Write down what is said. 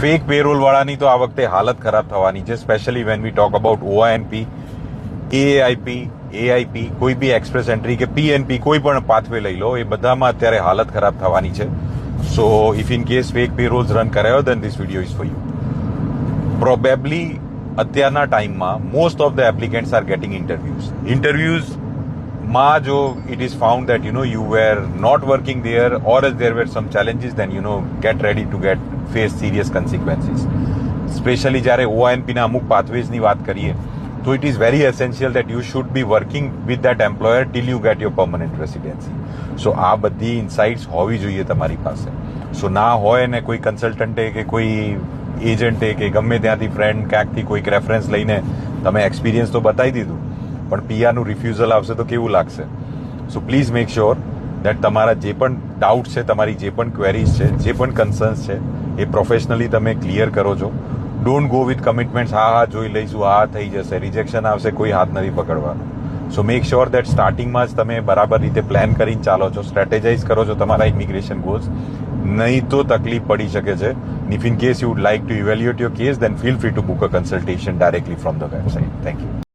Fake parole વાળાની તો આ વખતે હાલત ખરાબ થવાની છે, specially when we talk about OINP, AIP, AIP, કોઈ બી એક્સપ્રેસ એન્ટ્રી કે પીએનપી, કોઈ પણ પાથવે લઈ લો, એ બધામાં અત્યારે હાલત ખરાબ થવાની છે. So if in case fake payrolls run કરાયો then this video is for you. Probably અત્યારના ટાઈમમાં most of the applicants are getting ઇન્ટરવ્યુઝમાં જો it is found that you were not working there or as there were some challenges, then get ready to get face serious consequences. Specially જ્યારે ઓઆઈએનપીના અમુક પાથવેઝની વાત કરીએ તો it is very essential that you should be working with that employer till you get your permanent residency. So આ બધી ઇન્સાઇટ્સ હોવી જોઈએ તમારી પાસે. સો ના હોય ને કોઈ કન્સલ્ટન્ટે કે કોઈ એજન્ટે કે ગમે ત્યાંથી ફ્રેન્ડ ક્યાંકથી કોઈક રેફરન્સ લઈને તમે એક્સપિરિયન્સ તો બતાવી દીધું, પણ પીઆરનું રિફ્યુઝલ આવશે તો કેવું લાગશે? So please make sure that તમારા જે પણ ડાઉટ છે, તમારી જે પણ ક્વેરીઝ છે, જે પણ કન્સર્ન્સ છે, એ પ્રોફેશનલી તમે ક્લિયર કરો છો. ડોન્ટ ગો વિથ કમિટમેન્ટ્સ, હા જોઈ લઈશું, આ થઈ જશે, રિજેક્શન આવશે, કોઈ હાથ નથી પકડવાનો. સો મેક શ્યોર દેટ સ્ટાર્ટિંગમાં જ તમે બરાબર રીતે પ્લાન કરીને ચાલો છો, સ્ટ્રેટેજાઇઝ કરો છો તમારા ઇમિગ્રેશન ગોલ્સ. નહીં તો તકલીફ પડી શકે છે. If in case you would like to evaluate your case, then feel free to book a consultation directly from the website. Thank you.